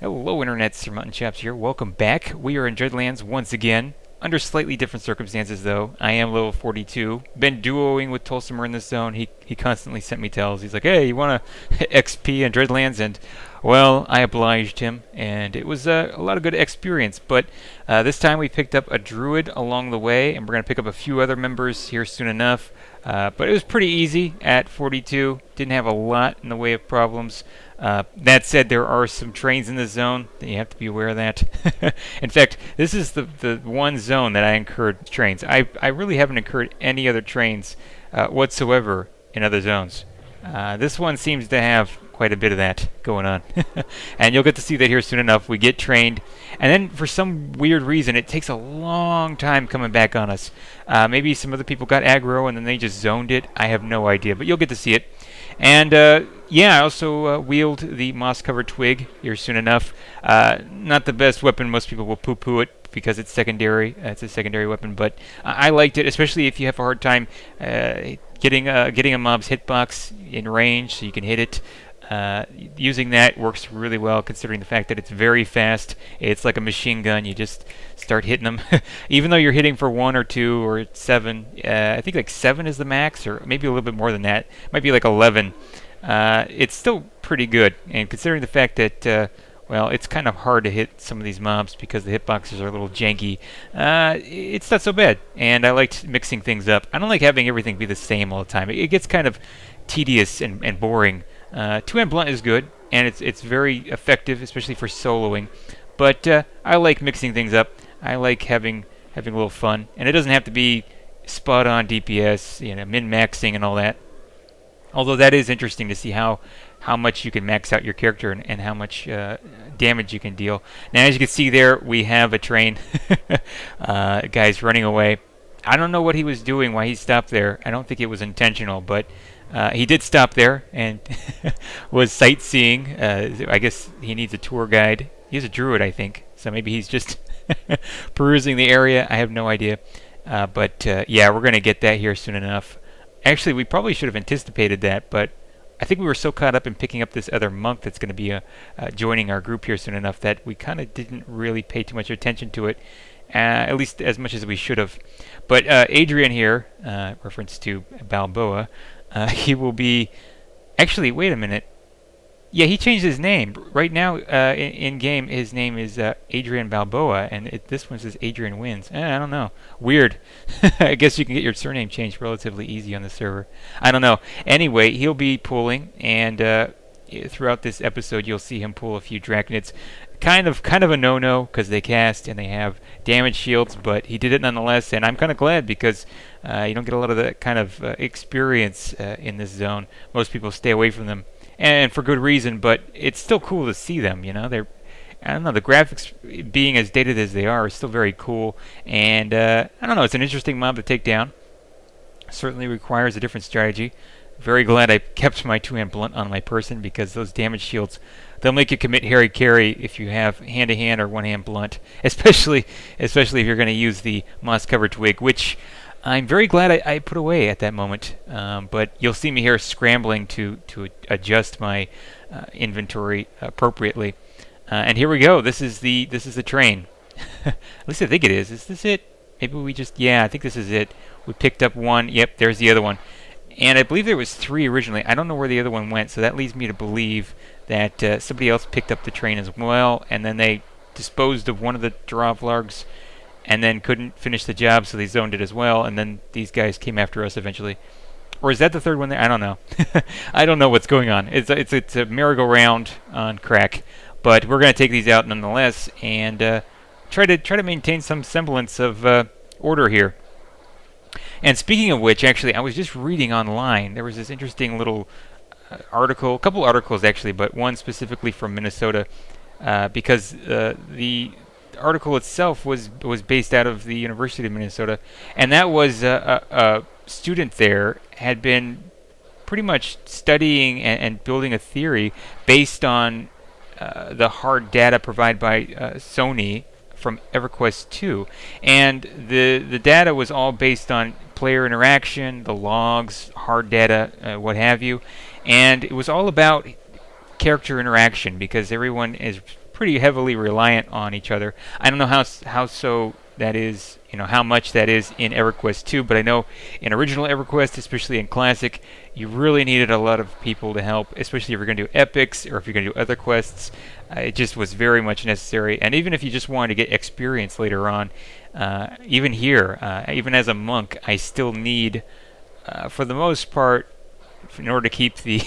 Hello, Internet, Sir Mountain Chaps here. Welcome back. We are in Dreadlands once again, under slightly different circumstances though. I am level 42. Been duoing with Tulsimer in this zone. He constantly sent me tells. He's like, hey, you want to XP in Dreadlands? And, well, I obliged him, and it was a lot of good experience. But this time we picked up a druid along the way, and we're going to pick up a few other members here soon enough. But it was pretty easy at 42. Didn't have a lot in the way of problems. That said, there are some trains in this zone. You have to be aware of that. In fact, this is the one zone that I incurred trains. I really haven't incurred any other trains whatsoever in other zones. This one seems to have quite a bit of that going on. And you'll get to see that here soon enough. We get trained, and then for some weird reason, it takes a long time coming back on us. Maybe some other people got aggro and then they just zoned it. I have no idea, but you'll get to see it. And yeah, I also wield the moss-covered twig here soon enough. Not the best weapon. Most people will poo-poo it because it's secondary. It's a secondary weapon, but I liked it, especially if you have a hard time getting a mob's hitbox in range, so you can hit it. Using that works really well, considering the fact that it's very fast. It's like a machine gun. You just start hitting them. Even though you're hitting for 1 or 2 or 7, I think like 7 is the max, or maybe a little bit more than that. Might be like 11. It's still pretty good, and considering the fact that well, it's kind of hard to hit some of these mobs because the hitboxes are a little janky. It's not so bad, and I liked mixing things up. I don't like having everything be the same all the time. It gets kind of tedious and boring. Two-hand blunt is good, and it's very effective, especially for soloing. But I like mixing things up. I like having a little fun, and it doesn't have to be spot-on DPS, min-maxing and all that. Although that is interesting to see how much you can max out your character and how much damage you can deal. Now, as you can see there, we have a train. Guy's running away. I don't know what he was doing, why he stopped there. I don't think it was intentional, but he did stop there and was sightseeing. I guess he needs a tour guide. He's a druid, I think, so maybe he's just perusing the area. I have no idea. But yeah, we're going to get that here soon enough. Actually, we probably should have anticipated that, but I think we were so caught up in picking up this other monk that's going to be joining our group here soon enough that we kind of didn't really pay too much attention to it, at least as much as we should have. But Adrian here, reference to Balboa, he will be... Actually, wait a minute. Yeah, he changed his name. Right now, in-game, his name is Adrian Balboa, and this one says Adrian Wins. I don't know. Weird. I guess you can get your surname changed relatively easy on the server. I don't know. Anyway, he'll be pulling, and throughout this episode, you'll see him pull a few Draconids. Kind of a no-no, because they cast and they have damage shields, but he did it nonetheless, and I'm kind of glad because you don't get a lot of that kind of experience in this zone. Most people stay away from them. And for good reason, but it's still cool to see them, They're, I don't know, the graphics being as dated as they are still very cool, and I don't know, it's an interesting mob to take down. Certainly requires a different strategy. Very glad I kept my two-hand blunt on my person, because those damage shields, they'll make you commit harry-carry if you have hand-to-hand or one-hand blunt, especially if you're going to use the moss-covered twig, which I'm very glad I put away at that moment, but you'll see me here scrambling to adjust my inventory appropriately. And here we go. This is the train. At least I think it is. Is this it? Maybe we just... Yeah, I think this is it. We picked up one. Yep, there's the other one. And I believe there was 3 originally. I don't know where the other one went, so that leads me to believe that somebody else picked up the train as well, and then they disposed of one of the Drovlargs, and then couldn't finish the job, so they zoned it as well, and then these guys came after us eventually. Or is that the third one there? I don't know. I don't know what's going on. It's a merry-go-round on crack, but we're going to take these out nonetheless, and try to maintain some semblance of order here. And speaking of which, actually, I was just reading online. There was this interesting little article, a couple articles actually, but one specifically from Minnesota, because the article itself was based out of the University of Minnesota, and that was a student there had been pretty much studying and building a theory based on the hard data provided by Sony from Everquest 2, and the data was all based on player interaction, the logs, hard data, what have you, and it was all about character interaction, because everyone is pretty heavily reliant on each other. I don't know how so that is, how much that is in Everquest 2, but I know in original Everquest, especially in Classic, you really needed a lot of people to help, especially if you're going to do epics or if you're going to do other quests. It just was very much necessary, and even if you just wanted to get experience later on, even here, even as a monk, I still need, for the most part, in order to keep the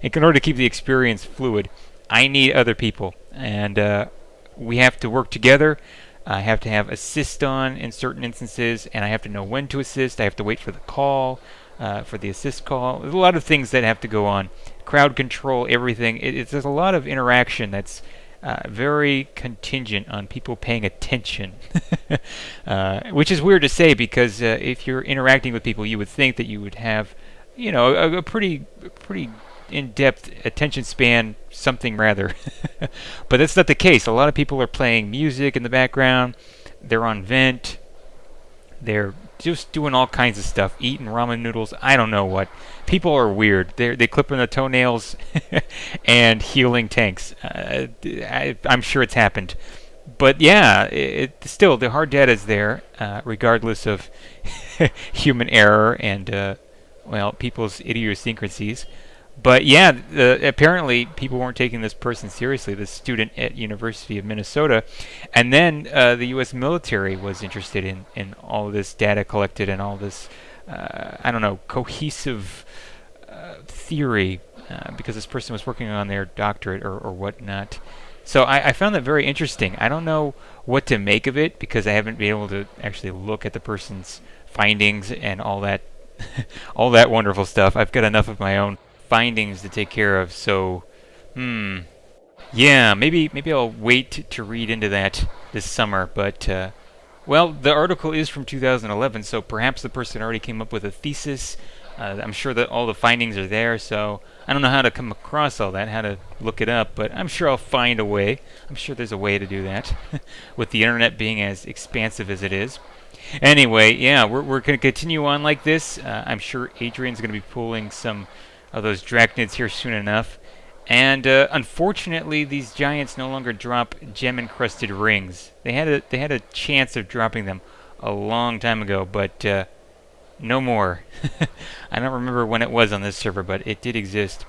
in order to keep the experience fluid, I need other people, and we have to work together. I have to have assist on in certain instances, and I have to know when to assist. I have to wait for the call, for the assist call. There's a lot of things that have to go on. Crowd control, everything. There's a lot of interaction that's very contingent on people paying attention, which is weird to say because if you're interacting with people, you would think that you would have, a pretty in-depth attention span, something rather. But that's not the case. A lot of people are playing music in the background. They're on vent. They're just doing all kinds of stuff, eating ramen noodles. I don't know what. People are weird. They clip in the toenails and healing tanks. I'm sure it's happened. But yeah, still, the hard data is there, regardless of human error and, people's idiosyncrasies. But yeah, apparently people weren't taking this person seriously, this student at University of Minnesota. And then the U.S. military was interested in all of this data collected and all this, cohesive theory, because this person was working on their doctorate or whatnot. So I found that very interesting. I don't know what to make of it because I haven't been able to actually look at the person's findings and all that, all that wonderful stuff. I've got enough of my own findings to take care of, so yeah, maybe I'll wait to read into that this summer. But the article is from 2011, so perhaps the person already came up with a thesis. I'm sure that all the findings are there, so I don't know how to come across all that, how to look it up, but I'm sure I'll find a way. I'm sure there's a way to do that with the internet being as expansive as it is. Anyway, yeah, we're going to continue on like this. I'm sure Adrian's going to be pulling some of those drachnids here soon enough. And unfortunately, these giants no longer drop gem-encrusted rings. They had a chance of dropping them a long time ago, but no more. I don't remember when it was on this server, but it did exist.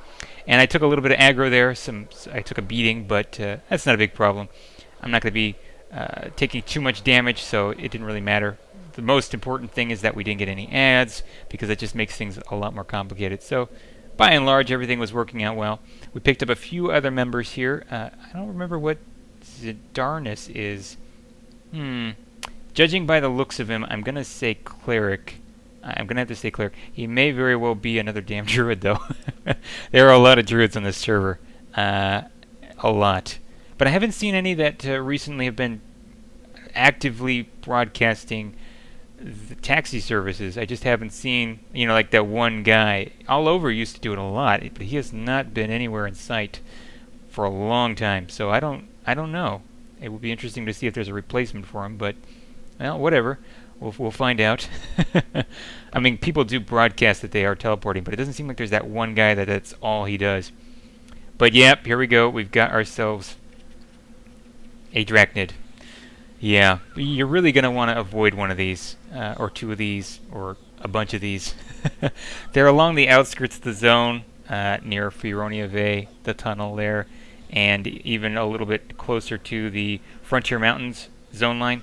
And I took a little bit of aggro there. I took a beating, but that's not a big problem. I'm not going to be taking too much damage, so it didn't really matter. The most important thing is that we didn't get any ads, because that just makes things a lot more complicated. So by and large, everything was working out well. We picked up a few other members here. I don't remember what Zidarnus is. Judging by the looks of him, I'm going to say Cleric. I'm going to have to say Cleric. He may very well be another damn Druid, though. There are a lot of Druids on this server. A lot. But I haven't seen any that recently have been actively broadcasting the taxi services. I just haven't seen, like that one guy. All over used to do it a lot, but he has not been anywhere in sight for a long time. So I don't know. It would be interesting to see if there's a replacement for him, but whatever. We'll find out. I mean, people do broadcast that they are teleporting, but it doesn't seem like there's that one guy that's all he does. But yep, here we go. We've got ourselves a drachnid. Yeah, you're really going to want to avoid one of these, or two of these, or a bunch of these. They're along the outskirts of the zone, near Feronia Bay, the tunnel there, and even a little bit closer to the Frontier Mountains zone line.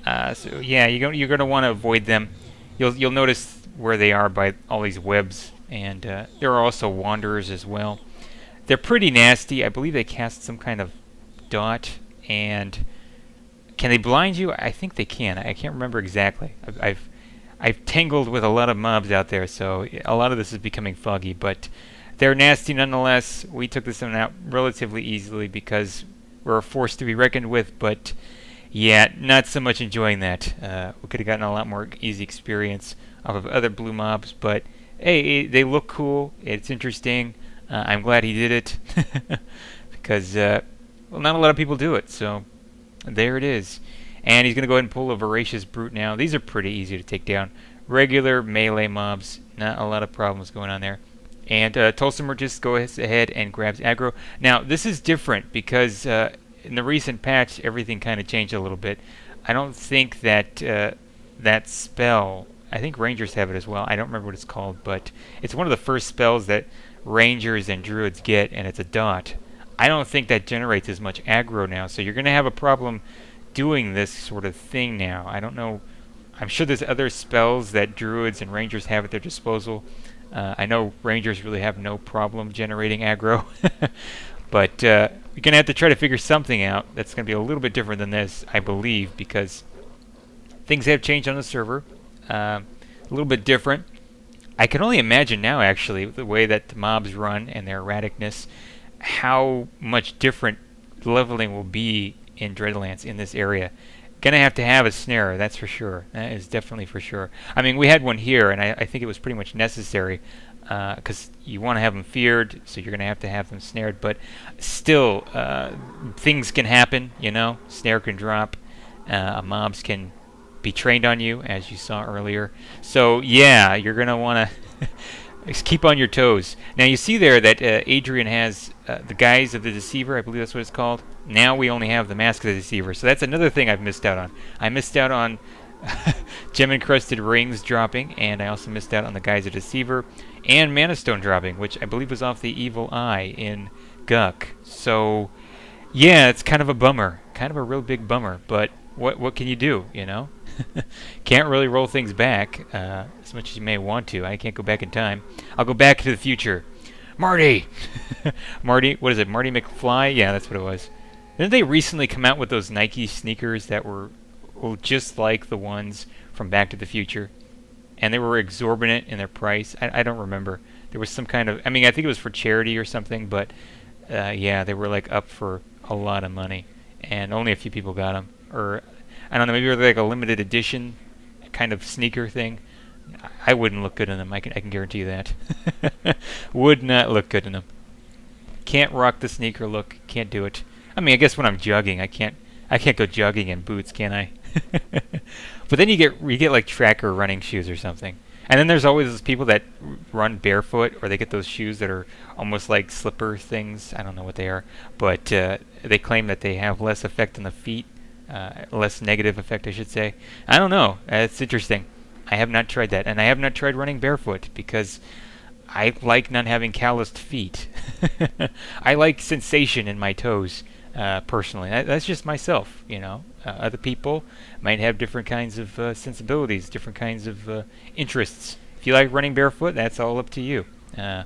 So yeah, you're going to want to avoid them. You'll notice where they are by all these webs, and there are also wanderers as well. They're pretty nasty. I believe they cast some kind of dot, and can they blind you? I think they can. I can't remember exactly. I've tangled with a lot of mobs out there, so a lot of this is becoming foggy, but they're nasty nonetheless. We took this one out relatively easily because we're a force to be reckoned with, but yeah, not so much enjoying that. We could have gotten a lot more easy experience off of other blue mobs, but hey, they look cool. It's interesting. I'm glad he did it because not a lot of people do it, so there it is. And he's going to go ahead and pull a Voracious Brute now. These are pretty easy to take down. Regular melee mobs, not a lot of problems going on there. And Tulsimer just goes ahead and grabs aggro. Now, this is different because in the recent patch, everything kind of changed a little bit. I don't think that that spell. I think Rangers have it as well. I don't remember what it's called, but it's one of the first spells that Rangers and Druids get, and it's a dot. I don't think that generates as much aggro now, so you're going to have a problem doing this sort of thing now. I don't know. I'm sure there's other spells that Druids and Rangers have at their disposal. I know Rangers really have no problem generating aggro, but you're going to have to try to figure something out that's going to be a little bit different than this, I believe, because things have changed on the server. A little bit different. I can only imagine now, actually, the way that the mobs run and their erraticness, how much different leveling will be in Dreadlands in this area. Gonna have to have a snare, that's for sure. That is definitely for sure. I mean, we had one here, and I think it was pretty much necessary, because you want to have them feared, so you're gonna have to have them snared. But still, things can happen. You know, snare can drop, mobs can be trained on you, as you saw earlier. So yeah, you're gonna want to just keep on your toes. Now you see there that Adrian has the Guise of the Deceiver, I believe that's what it's called. Now we only have the Mask of the Deceiver, so that's another thing I've missed out on. I missed out on gem-encrusted rings dropping, and I also missed out on the Guise of Deceiver, and Mana Stone dropping, which I believe was off the Evil Eye in Guck. So yeah, it's kind of a bummer, kind of a real big bummer, but what can you do, you know? Can't really roll things back as much as you may want to. I can't go back in time. I'll go back to the future. Marty! Marty, what is it? Marty McFly? Yeah, that's what it was. Didn't they recently come out with those Nike sneakers that were just like the ones from Back to the Future? And they were exorbitant in their price. I don't remember. There was some kind of... I mean, I think it was for charity or something, but yeah, they were like up for a lot of money. And only a few people got them. Or, I don't know, maybe they were like a limited edition kind of sneaker thing. I wouldn't look good in them. I can guarantee you that. Would not look good in them. Can't rock the sneaker look. Can't do it. I mean, I guess when I'm jogging, I can't go jogging in boots, can I? But then you get like tracker running shoes or something. And then there's always those people that run barefoot, or they get those shoes that are almost like slipper things. I don't know what they are, but they claim that they have less effect on the feet, less negative effect, I should say. I don't know. It's interesting. I have not tried that, and I have not tried running barefoot because I like not having calloused feet. I like sensation in my toes, personally. That's just myself, you know. Other people might have different kinds of sensibilities, different kinds of interests. If you like running barefoot, that's all up to you. Of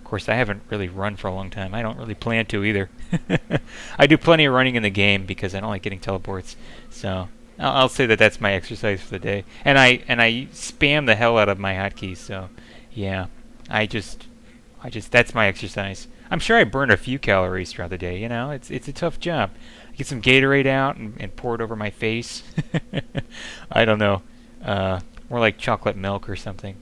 course, I haven't really run for a long time. I don't really plan to either. I do plenty of running in the game because I don't like getting teleports. So I'll say that that's my exercise for the day. And I spam the hell out of my hotkeys. So yeah, I just that's my exercise. I'm sure I burn a few calories throughout the day. You know, it's a tough job. Get some Gatorade out and pour it over my face. I don't know. More like chocolate milk or something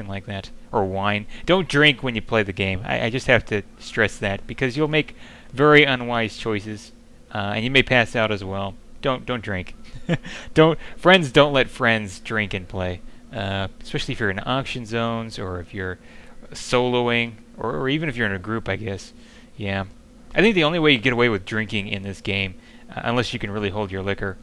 like that, or wine. Don't drink when you play the game. I just have to stress that because you'll make very unwise choices, and you may pass out as well. Don't drink. Don't let friends drink and play, especially if you're in auction zones or if you're soloing or even if you're in a group, I guess. Yeah. I think the only way you get away with drinking in this game, unless you can really hold your liquor,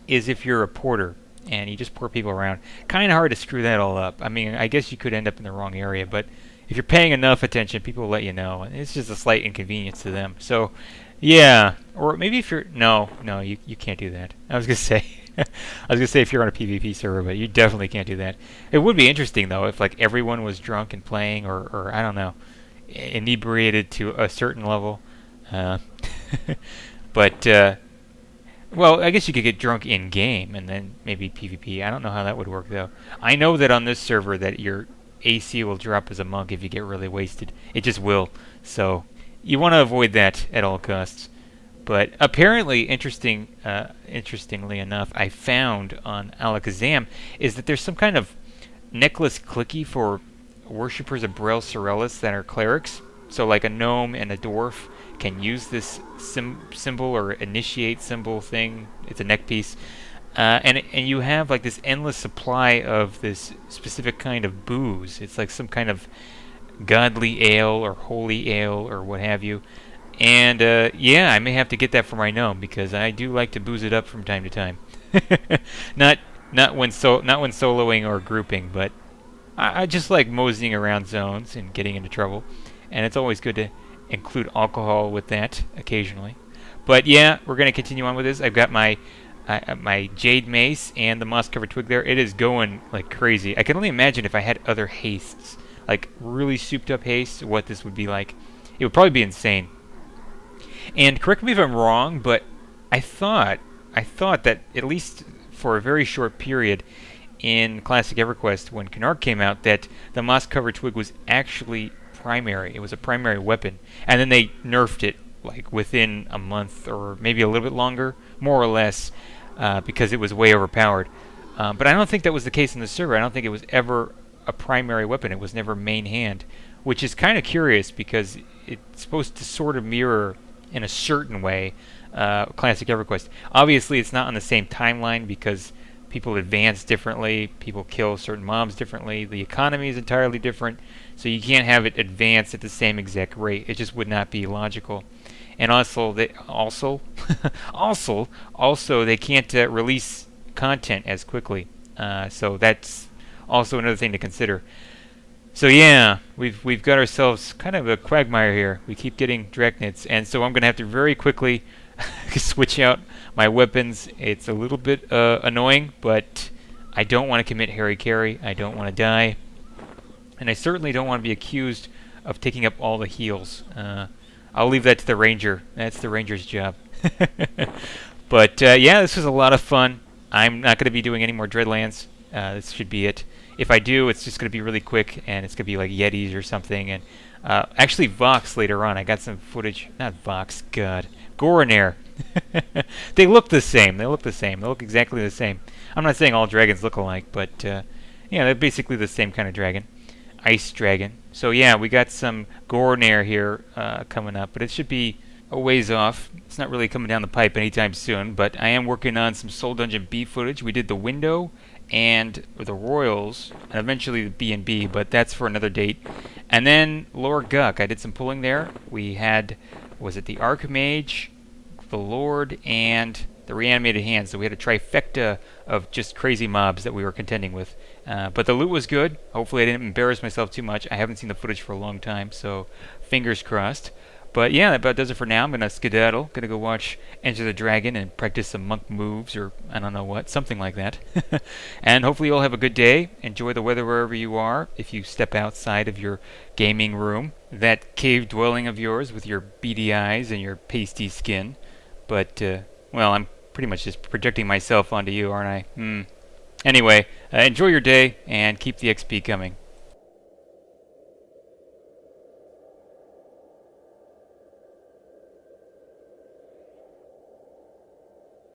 is if you're a porter and you just pour people around. Kind of hard to screw that all up. I mean, I guess you could end up in the wrong area, but if you're paying enough attention, people will let you know. It's just a slight inconvenience to them. So, yeah. Or maybe if you're... No, you can't do that. I was going to say... if you're on a PvP server, but you definitely can't do that. It would be interesting, though, if like everyone was drunk and playing, or I don't know, inebriated to a certain level. But, well, I guess you could get drunk in-game and then maybe PvP. I don't know how that would work, though. I know that on this server that your AC will drop as a monk if you get really wasted. It just will. So you want to avoid that at all costs. But apparently, interestingly enough, I found on Alakazam is that there's some kind of necklace clicky for worshippers of Brel Sorellus that are clerics. So like a gnome and a dwarf can use this symbol or initiate symbol thing. It's a neck piece. And you have like this endless supply of this specific kind of booze. It's like some kind of godly ale or holy ale or what have you. And yeah, I may have to get that for my gnome because I do like to booze it up from time to time. not not when soloing or grouping, but I just like moseying around zones and getting into trouble, and it's always good to include alcohol with that occasionally. But yeah, we're gonna continue on with this. I've got my jade mace and the moss covered twig there. It is going like crazy. I can only imagine if I had other hastes, like really souped up haste, what this would be like. It would probably be insane. And correct me if I'm wrong, but I thought that at least for a very short period in Classic EverQuest when Canard came out that the moss covered twig was actually primary. It was a primary weapon. And then they nerfed it like within a month or maybe a little bit longer, more or less, because it was way overpowered. But I don't think that was the case in the server. I don't think it was ever a primary weapon. It was never main hand, which is kind of curious because it's supposed to sort of mirror in a certain way Classic EverQuest. Obviously, it's not on the same timeline because people advance differently, people kill certain mobs differently, the economy is entirely different, so you can't have it advance at the same exact rate. It just would not be logical. And also, also they can't release content as quickly. So that's also another thing to consider. So yeah, we've got ourselves kind of a quagmire here. We keep getting Draconids, and so I'm going to have to very quickly switch out my weapons. It's a little bit annoying, but I don't want to commit Harry Carry. I don't want to die, and I certainly don't want to be accused of taking up all the heals. I'll leave that to the ranger. That's the ranger's job. But yeah, this was a lot of fun. I'm not going to be doing any more Dreadlands. This should be it. If I do, it's just going to be really quick, and it's going to be like Yetis or something. And actually, Vox later on. I got some footage. Not Vox, God. Goronair. They look the same. They look the same. They look exactly the same. I'm not saying all dragons look alike, but yeah, they're basically the same kind of dragon. Ice dragon. So yeah, we got some Goronair here coming up, but it should be a ways off. It's not really coming down the pipe anytime soon, but I am working on some Soul Dungeon B footage. We did the window and the Royals, and eventually the B&B, but that's for another date. And then Lord Guck, I did some pulling there. We had, was it the Archmage, the Lord, and the Reanimated Hand. So we had a trifecta of just crazy mobs that we were contending with. But the loot was good. Hopefully I didn't embarrass myself too much. I haven't seen the footage for a long time, so fingers crossed. But yeah, that about does it for now. I'm going to skedaddle. Going to go watch Enter the Dragon and practice some monk moves or I don't know what. Something like that. And hopefully you'll have a good day. Enjoy the weather wherever you are. If you step outside of your gaming room. That cave dwelling of yours with your beady eyes and your pasty skin. But, well, I'm pretty much just projecting myself onto you, aren't I? Anyway, enjoy your day and keep the XP coming.